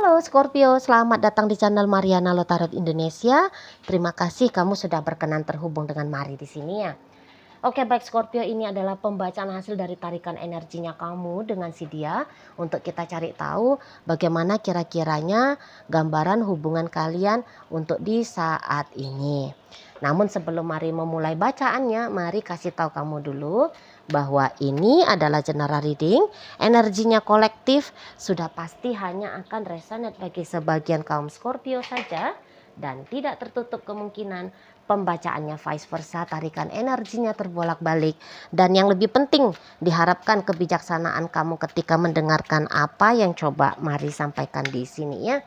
Halo Scorpio, selamat datang di channel Mariana Lotarot Indonesia. Terima kasih kamu sudah berkenan terhubung dengan Mari di sini ya. Oke baik Scorpio, ini adalah pembacaan hasil dari tarikan energinya kamu dengan si dia untuk kita cari tahu bagaimana kira-kiranya gambaran hubungan kalian untuk di saat ini. Namun sebelum Mari memulai bacaannya, mari kasih tahu kamu dulu bahwa ini adalah general reading. Energinya kolektif, sudah pasti hanya akan resonate bagi sebagian kaum Scorpio saja dan tidak tertutup kemungkinan pembacaannya vice versa, tarikan energinya terbolak-balik. Dan yang lebih penting, diharapkan kebijaksanaan kamu ketika mendengarkan apa yang coba Mari sampaikan di sini ya.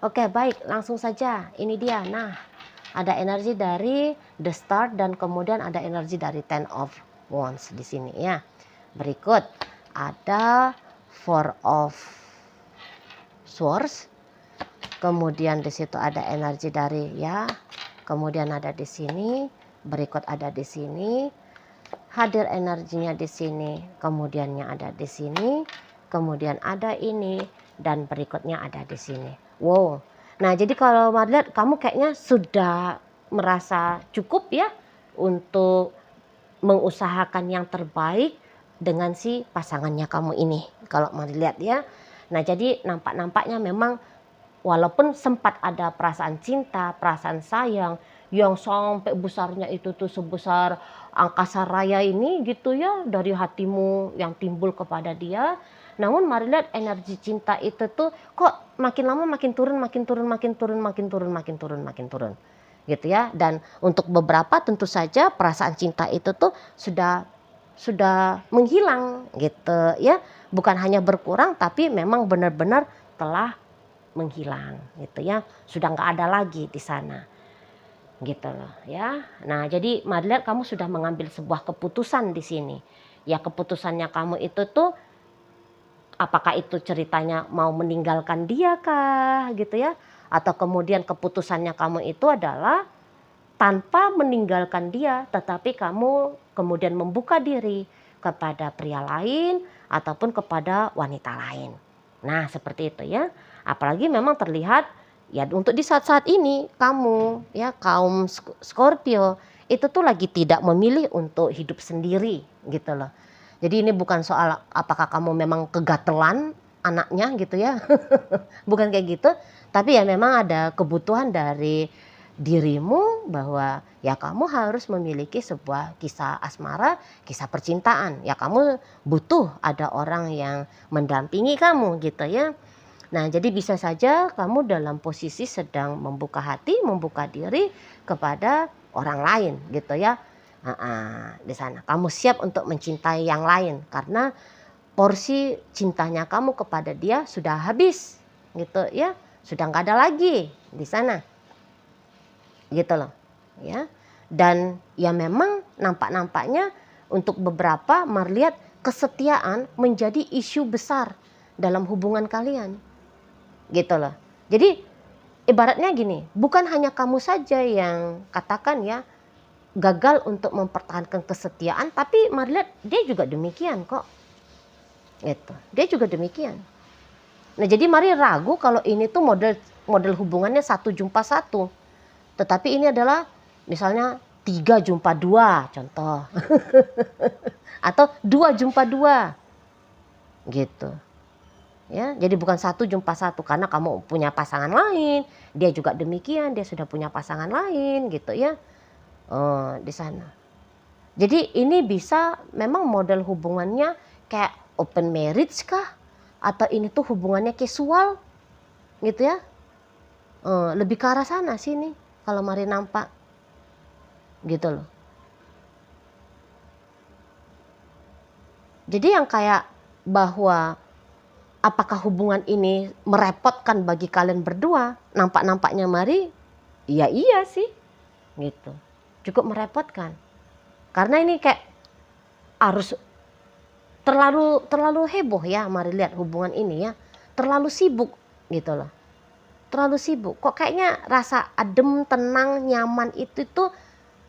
Oke baik, langsung saja ini dia. Nah, ada energi dari The Star dan kemudian ada energi dari Ten of Wands di sini ya. Berikut ada Four of Swords. Kemudian di situ ada energi dari ya. Kemudian ada di sini, berikut ada di sini. Hadir energinya di sini, kemudiannya ada di sini, kemudian ada ini dan berikutnya ada di sini. Wow. Nah, jadi kalau Mari lihat kamu kayaknya sudah merasa cukup ya untuk mengusahakan yang terbaik dengan si pasangannya kamu ini. Kalau Mari lihat ya. Nah, jadi nampaknya memang walaupun sempat ada perasaan cinta, perasaan sayang yang sampai besarnya itu tuh sebesar angkasa raya ini gitu ya dari hatimu yang timbul kepada dia. Namun Mari lihat energi cinta itu tuh kok makin lama makin turun gitu ya. Dan untuk beberapa tentu saja perasaan cinta itu tuh sudah menghilang gitu ya. Bukan hanya berkurang tapi memang benar-benar telah menghilang gitu ya, sudah nggak ada lagi di sana gitu loh ya. Nah jadi Mari lihat kamu sudah mengambil sebuah keputusan di sini ya. Keputusannya kamu itu tuh apakah itu ceritanya mau meninggalkan dia kah gitu ya, atau kemudian keputusannya kamu itu adalah tanpa meninggalkan dia tetapi kamu kemudian membuka diri kepada pria lain ataupun kepada wanita lain. Nah seperti itu ya. Apalagi memang terlihat ya untuk di saat-saat ini kamu ya kaum Scorpio itu tuh lagi tidak memilih untuk hidup sendiri gitu loh. Jadi ini bukan soal apakah kamu memang kegatelan anaknya gitu ya. Bukan kayak gitu, tapi ya memang ada kebutuhan dari dirimu bahwa ya kamu harus memiliki sebuah kisah asmara, kisah percintaan. Ya kamu butuh ada orang yang mendampingi kamu gitu ya. Nah, jadi bisa saja kamu dalam posisi sedang membuka hati, membuka diri kepada orang lain gitu ya. Di sana kamu siap untuk mencintai yang lain karena porsi cintanya kamu kepada dia sudah habis gitu ya. Sudah nggak ada lagi di sana gitu loh ya. Dan ya memang nampaknya untuk beberapa Mari lihat kesetiaan menjadi isu besar dalam hubungan kalian gitu loh. Jadi ibaratnya gini, bukan hanya kamu saja yang katakan ya gagal untuk mempertahankan kesetiaan, tapi Mari lihat dia juga demikian kok gitu. Dia juga demikian. Nah jadi Mari ragu kalau ini tuh model hubungannya 1 jumpa 1, tetapi ini adalah misalnya 3 jumpa 2 contoh atau 2 jumpa 2 gitu ya. Jadi bukan 1 jumpa 1 karena kamu punya pasangan lain, dia juga demikian, dia sudah punya pasangan lain gitu ya. Di sana. Jadi ini bisa memang model hubungannya kayak open marriage kah? Atau ini tuh hubungannya casual gitu ya. Lebih ke arah sana sih nih kalau Mari nampak gitu loh. Jadi yang kayak bahwa apakah hubungan ini merepotkan bagi kalian berdua, nampaknya Mari ya iya sih gitu. Cukup merepotkan. Karena ini kayak harus terlalu heboh ya Mari lihat hubungan ini ya. Terlalu sibuk gitu loh. Terlalu sibuk. Kok kayaknya rasa adem, tenang, nyaman itu tuh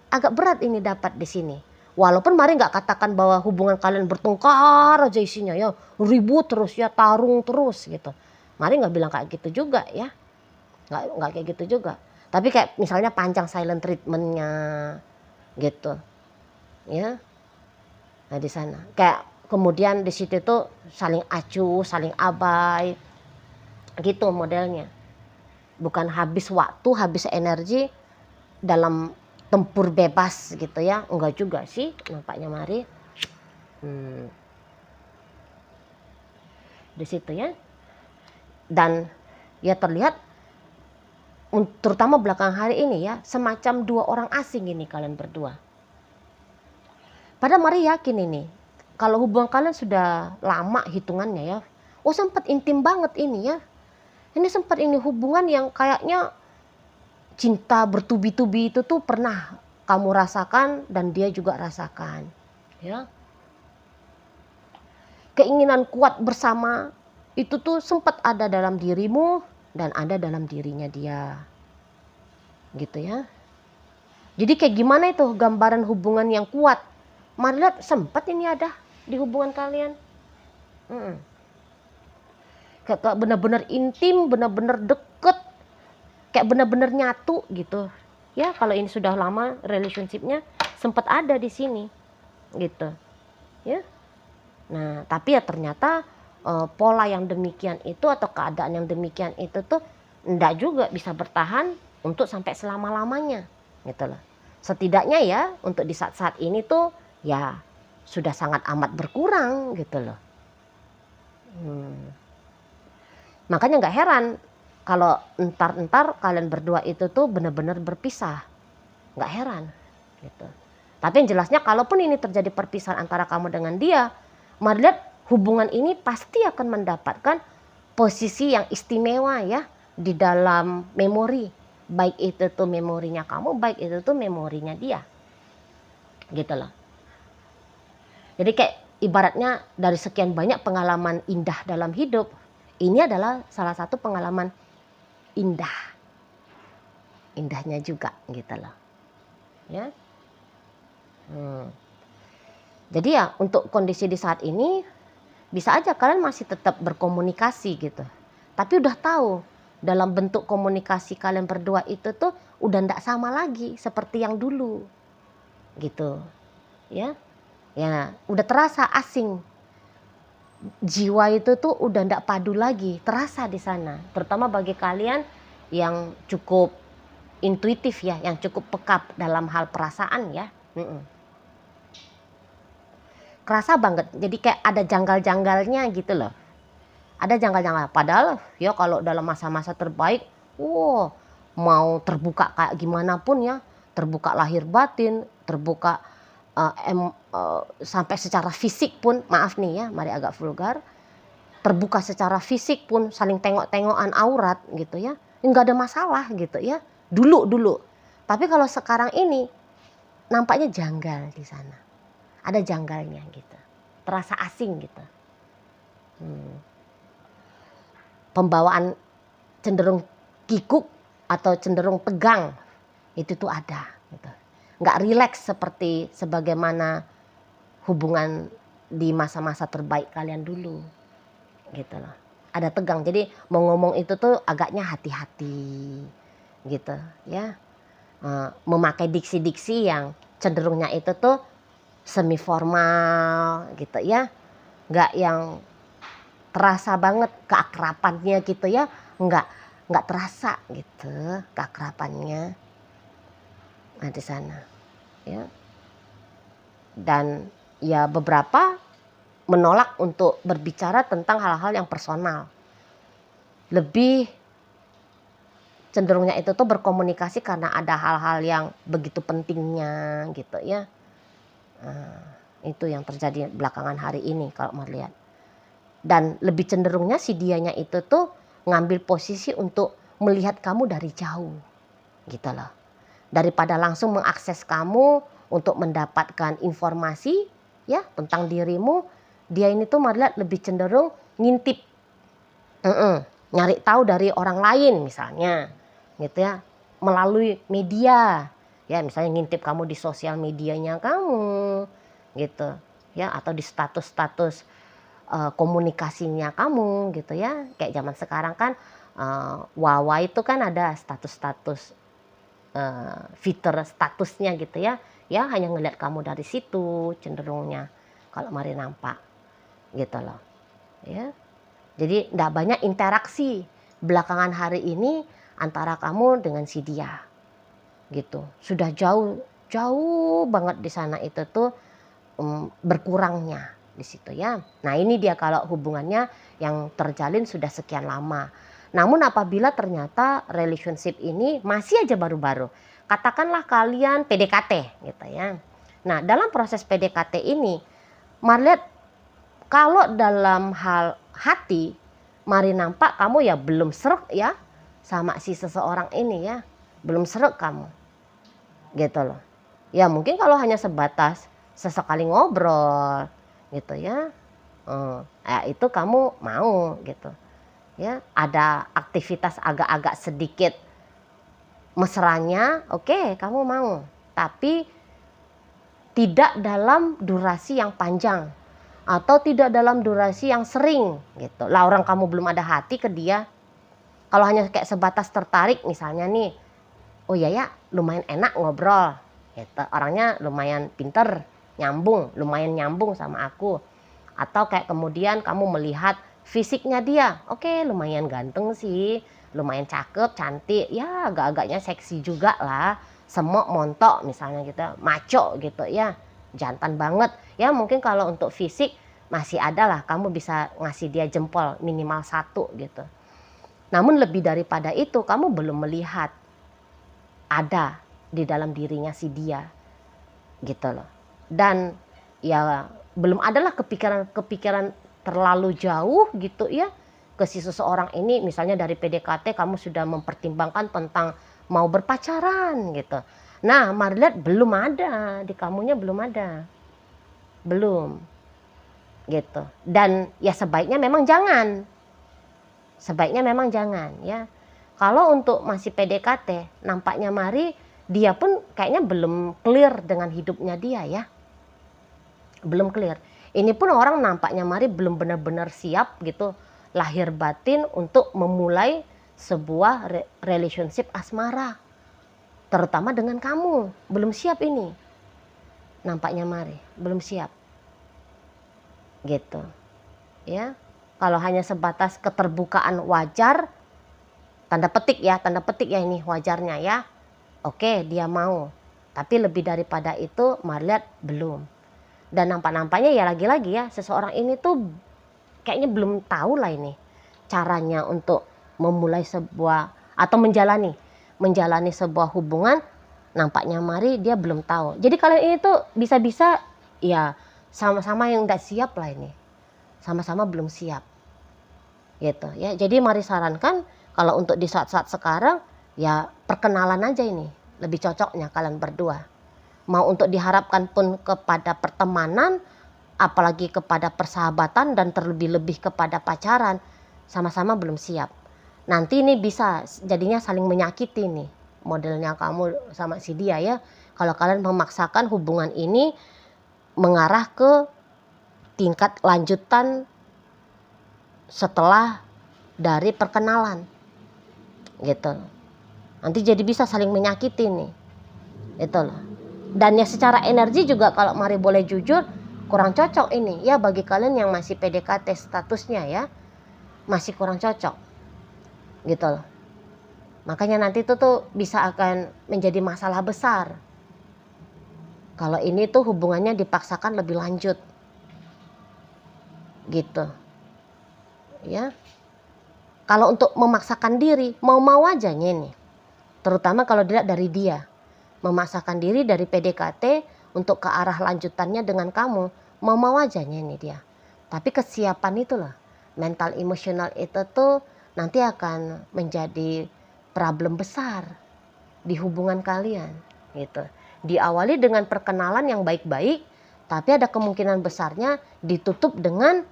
agak berat ini dapat di sini. Walaupun Mari nggak katakan bahwa hubungan kalian bertengkar aja isinya ya, ribut terus ya, tarung terus gitu. Mari nggak bilang kayak gitu juga ya, nggak kayak gitu juga. Tapi kayak misalnya panjang silent treatmentnya gitu ya. Nah di sana kayak kemudian di situ tuh saling acuh, saling abai gitu modelnya. Bukan habis waktu, habis energi dalam tempur bebas gitu ya, enggak juga sih nampaknya Mari. Di situ ya. Dan ya terlihat terutama belakang hari ini ya, semacam dua orang asing ini kalian berdua. Padahal Mari yakin ini, kalau hubungan kalian sudah lama hitungannya ya, oh sempat intim banget ini ya. Ini sempat ini hubungan yang kayaknya cinta bertubi-tubi itu tuh pernah kamu rasakan dan dia juga rasakan. Ya. Keinginan kuat bersama itu tuh sempat ada dalam dirimu dan ada dalam dirinya dia. Gitu ya. Jadi kayak gimana itu gambaran hubungan yang kuat? Mari lihat sempat ini ada di hubungan kalian. Kayak benar-benar intim, benar-benar deket, kayak benar-benar nyatu gitu. Ya kalau ini sudah lama relationshipnya sempat ada di sini, gitu. Ya. Nah tapi ya ternyata pola yang demikian itu atau keadaan yang demikian itu tuh enggak juga bisa bertahan untuk sampai selama-lamanya, gitu loh. Setidaknya ya untuk di saat-saat ini tuh ya sudah sangat amat berkurang gitu loh. Makanya nggak heran kalau entar kalian berdua itu tuh benar-benar berpisah, nggak heran gitu. Tapi yang jelasnya kalaupun ini terjadi perpisahan antara kamu dengan dia, mari lihat hubungan ini pasti akan mendapatkan posisi yang istimewa ya di dalam memori, baik itu tuh memorinya kamu, baik itu tuh memorinya dia, gitu loh. Jadi kayak ibaratnya dari sekian banyak pengalaman indah dalam hidup, ini adalah salah satu pengalaman indahnya juga gitu loh ya. Jadi ya untuk kondisi di saat ini bisa aja kalian masih tetap berkomunikasi gitu, tapi udah tahu dalam bentuk komunikasi kalian berdua itu tuh udah ndak sama lagi seperti yang dulu gitu ya. Ya udah terasa asing, jiwa itu tuh udah ndak padu lagi, terasa di sana. Terutama bagi kalian yang cukup intuitif ya, yang cukup peka dalam hal perasaan ya. Kerasa banget, jadi kayak ada janggal-janggalnya gitu loh. Ada janggal-janggal, padahal ya kalau dalam masa-masa terbaik, wow, mau terbuka kayak gimana pun ya, terbuka lahir batin, terbuka sampai secara fisik pun, maaf nih ya, mari agak vulgar, terbuka secara fisik pun saling tengok-tengokan aurat gitu ya, nggak ada masalah gitu ya, dulu. Tapi kalau sekarang ini nampaknya janggal di sana, ada janggalnya gitu, terasa asing gitu. Pembawaan cenderung kikuk atau cenderung tegang itu tuh ada gitu. Nggak rileks seperti sebagaimana hubungan di masa-masa terbaik kalian dulu gitu loh. Ada tegang, jadi mau ngomong itu tuh agaknya hati-hati gitu ya. Memakai diksi-diksi yang cenderungnya itu tuh semi formal gitu ya, nggak yang terasa banget keakrabannya gitu ya, nggak terasa gitu keakrabannya. Nah di sana ya. Dan ya beberapa menolak untuk berbicara tentang hal-hal yang personal, lebih cenderungnya itu tuh berkomunikasi karena ada hal-hal yang begitu pentingnya gitu ya. Itu yang terjadi belakangan hari ini kalau mau lihat. Dan lebih cenderungnya si dianya itu tuh ngambil posisi untuk melihat kamu dari jauh gitu loh. Daripada langsung mengakses kamu untuk mendapatkan informasi ya tentang dirimu, dia ini tuh lihat lebih cenderung ngintip, nyari tahu dari orang lain misalnya gitu ya, melalui media ya, misalnya ngintip kamu di sosial medianya kamu gitu ya, atau di status-status komunikasinya kamu gitu ya. Kayak zaman sekarang kan Wawa itu kan ada status-status, fitur statusnya gitu ya. Ya hanya ngelihat kamu dari situ cenderungnya kalau mari nampak gitu loh ya. Jadi nggak banyak interaksi belakangan hari ini antara kamu dengan si dia gitu. Sudah jauh jauh banget di sana itu tuh berkurangnya di situ ya. Nah ini dia kalau hubungannya yang terjalin sudah sekian lama. Namun apabila ternyata relationship ini masih aja baru-baru, katakanlah kalian PDKT gitu ya. Nah dalam proses PDKT ini, mari lihat kalau dalam hal hati, mari nampak kamu ya belum sreg ya sama si seseorang ini ya, belum sreg kamu gitu loh. Ya mungkin kalau hanya sebatas sesekali ngobrol gitu ya, ya itu kamu mau gitu ya, ada aktivitas agak-agak sedikit mesranya, oke kamu mau, tapi tidak dalam durasi yang panjang atau tidak dalam durasi yang sering gitu lah. Orang kamu belum ada hati ke dia, kalau hanya kayak sebatas tertarik misalnya nih, oh iya ya lumayan enak ngobrol gitu, orangnya lumayan pinter, lumayan nyambung sama aku. Atau kayak kemudian kamu melihat fisiknya dia, oke lumayan ganteng sih, lumayan cakep, cantik, ya agak-agaknya seksi juga lah, semok montok misalnya gitu, maco gitu ya, jantan banget. Ya mungkin kalau untuk fisik masih ada lah, kamu bisa ngasih dia jempol minimal 1 gitu. Namun lebih daripada itu kamu belum melihat ada di dalam dirinya si dia gitu loh. Dan ya belum adalah kepikiran terlalu jauh gitu ya ke si seseorang ini. Misalnya dari PDKT kamu sudah mempertimbangkan tentang mau berpacaran gitu. Nah mari lihat belum ada, di kamunya belum ada, belum gitu. Dan ya sebaiknya memang jangan ya. Kalau untuk masih PDKT nampaknya mari dia pun kayaknya belum clear dengan hidupnya dia ya, belum clear. Ini pun orang nampaknya mari belum benar-benar siap gitu lahir batin untuk memulai sebuah relationship asmara, terutama dengan kamu. Belum siap ini, nampaknya mari belum siap gitu ya. Kalau hanya sebatas keterbukaan wajar, tanda petik ya ini wajarnya ya, oke dia mau. Tapi lebih daripada itu mari lihat belum. Dan nampak-nampaknya ya lagi-lagi ya, seseorang ini tuh kayaknya belum tahu lah ini caranya untuk memulai sebuah atau menjalani sebuah hubungan. Nampaknya mari dia belum tahu. Jadi kalian ini tuh bisa-bisa ya sama-sama yang udah siap lah ini, sama-sama belum siap gitu ya. Jadi mari sarankan kalau untuk di saat-saat sekarang ya perkenalan aja, ini lebih cocoknya kalian berdua. Mau untuk diharapkan pun kepada pertemanan, apalagi kepada persahabatan dan terlebih-lebih kepada pacaran, sama-sama belum siap. Nanti ini bisa jadinya saling menyakiti nih modelnya kamu sama si dia ya. Kalau kalian memaksakan hubungan ini mengarah ke tingkat lanjutan setelah dari perkenalan gitu, nanti jadi bisa saling menyakiti nih itu loh. Dan ya secara energi juga kalau mari boleh jujur kurang cocok ini ya bagi kalian yang masih PDKT statusnya ya, masih kurang cocok gitu loh. Makanya nanti itu tuh bisa akan menjadi masalah besar kalau ini tuh hubungannya dipaksakan lebih lanjut gitu ya. Kalau untuk memaksakan diri mau-mau aja nih, terutama kalau dilihat dari dia memaksakan diri dari PDKT untuk ke arah lanjutannya dengan kamu, mau-mau aja nih dia. Tapi kesiapan itulah, mental emosional itu tuh nanti akan menjadi problem besar di hubungan kalian gitu. Diawali dengan perkenalan yang baik-baik, tapi ada kemungkinan besarnya ditutup dengan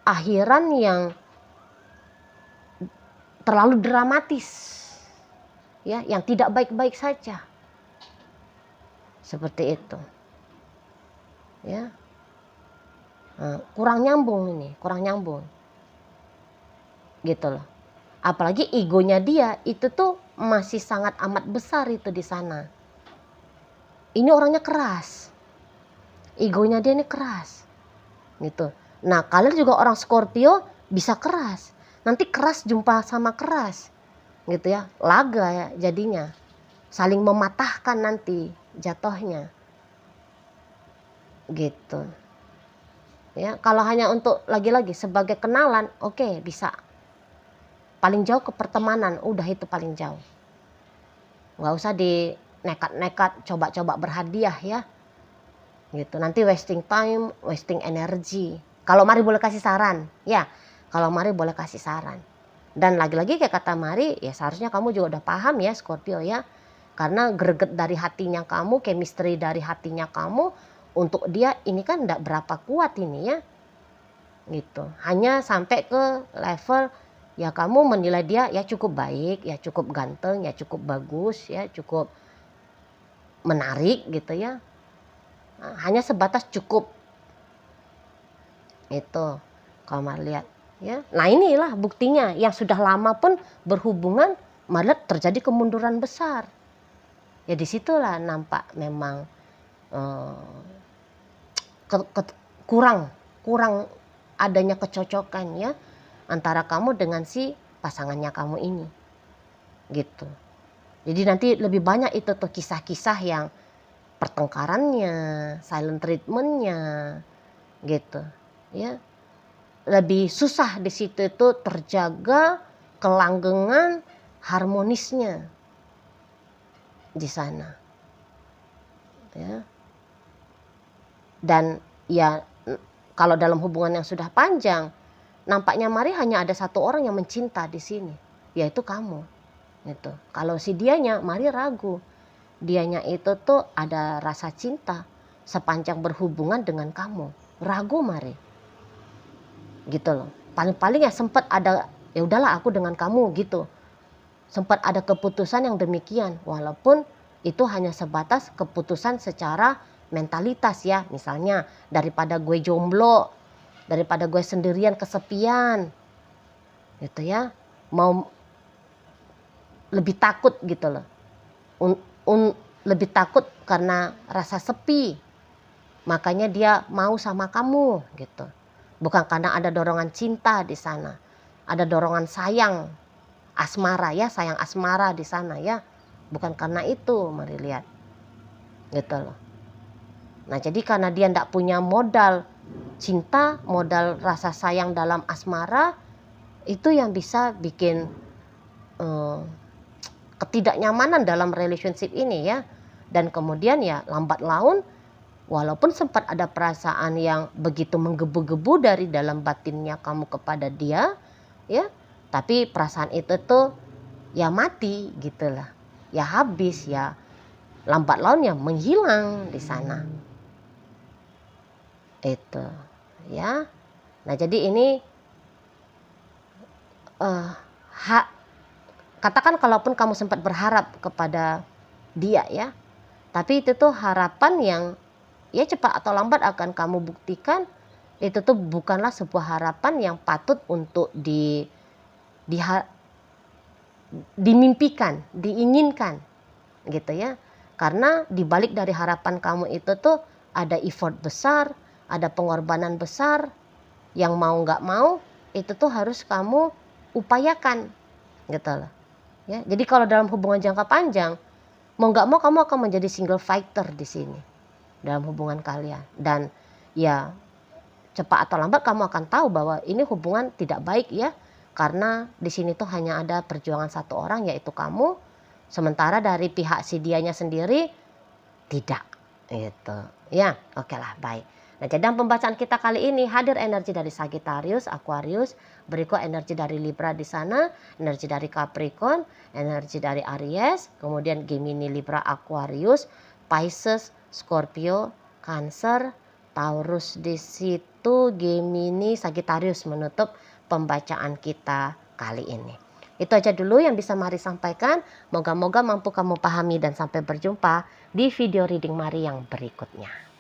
akhiran yang terlalu dramatis ya, yang tidak baik-baik saja. Seperti itu ya. kurang nyambung ini, kurang nyambung gitu loh. Apalagi egonya dia itu tuh masih sangat amat besar itu di sana. Ini orangnya keras, egonya dia ini keras gitu. Nah kalian juga orang Scorpio bisa keras, nanti keras jumpa sama keras gitu ya, laga ya jadinya, saling mematahkan nanti jatuhnya gitu ya. Kalau hanya untuk lagi-lagi sebagai kenalan, oke, bisa. Paling jauh ke pertemanan, udah itu paling jauh. Nggak usah di nekat-nekat coba-coba berhadiah ya gitu, nanti wasting time, wasting energy. Kalau Mari boleh kasih saran ya, kalau Mari boleh kasih saran. Dan lagi-lagi kayak kata Mari, ya seharusnya kamu juga udah paham ya Scorpio ya, karena greget dari hatinya kamu, chemistry dari hatinya kamu untuk dia ini kan enggak berapa kuat ini ya gitu. Hanya sampai ke level ya kamu menilai dia ya cukup baik, ya cukup ganteng, ya cukup bagus, ya cukup menarik gitu ya. Hanya sebatas cukup itu kalau Mari lihat ya. Nah inilah buktinya, yang sudah lama pun berhubungan malah terjadi kemunduran besar. Ya disitulah nampak memang kurang adanya kecocokan ya antara kamu dengan si pasangannya kamu ini gitu. Jadi nanti lebih banyak itu tuh kisah-kisah yang pertengkarannya, silent treatmentnya gitu ya. Lebih susah di situ itu terjaga kelanggengan harmonisnya di sana ya. Dan ya kalau dalam hubungan yang sudah panjang, nampaknya Mari hanya ada satu orang yang mencinta di sini, yaitu kamu gitu. Kalau si dianya, Mari ragu, dianya itu tuh ada rasa cinta sepanjang berhubungan dengan kamu, ragu Mari gitu loh. Paling-paling ya sempat ada, ya udahlah aku dengan kamu gitu, sempat ada keputusan yang demikian, walaupun itu hanya sebatas keputusan secara mentalitas ya. Misalnya daripada gue jomblo, daripada gue sendirian kesepian gitu ya, mau lebih takut gitu loh, lebih takut karena rasa sepi, makanya dia mau sama kamu gitu. Bukan karena ada dorongan cinta di sana, ada dorongan sayang asmara ya, sayang asmara di sana ya, bukan karena itu. Mari lihat gitu loh. Nah jadi karena dia ndak punya modal cinta, modal rasa sayang dalam asmara, itu yang bisa bikin ketidaknyamanan dalam relationship ini ya. Dan kemudian ya lambat laun, walaupun sempat ada perasaan yang begitu menggebu-gebu dari dalam batinnya kamu kepada dia ya, tapi perasaan itu tuh ya mati gitulah, ya habis, ya lambat laun ya menghilang di sana itu ya. Nah jadi ini katakan kalaupun kamu sempat berharap kepada dia ya, tapi itu tuh harapan yang ya cepat atau lambat akan kamu buktikan itu tuh bukanlah sebuah harapan yang patut untuk dimimpikan, diinginkan gitu ya. Karena dibalik dari harapan kamu itu tuh ada effort besar, ada pengorbanan besar yang mau nggak mau itu tuh harus kamu upayakan gitu loh. Ya, jadi kalau dalam hubungan jangka panjang, mau nggak mau kamu akan menjadi single fighter di sini dalam hubungan kalian. Dan ya cepat atau lambat kamu akan tahu bahwa ini hubungan tidak baik ya, karena di sini tuh hanya ada perjuangan satu orang yaitu kamu, sementara dari pihak si dianya sendiri tidak gitu ya. Oke lah, baik. Nah jadi dalam pembacaan kita kali ini hadir energi dari Sagittarius, Aquarius, berikut energi dari Libra di sana, energi dari Capricorn, energi dari Aries, kemudian Gemini, Libra, Aquarius, Pisces, Scorpio, Cancer, Taurus di situ, Gemini, Sagittarius menutup pembacaan kita kali ini. Itu aja dulu yang bisa Mari sampaikan. Moga-moga mampu kamu pahami dan sampai berjumpa di video reading Mari yang berikutnya.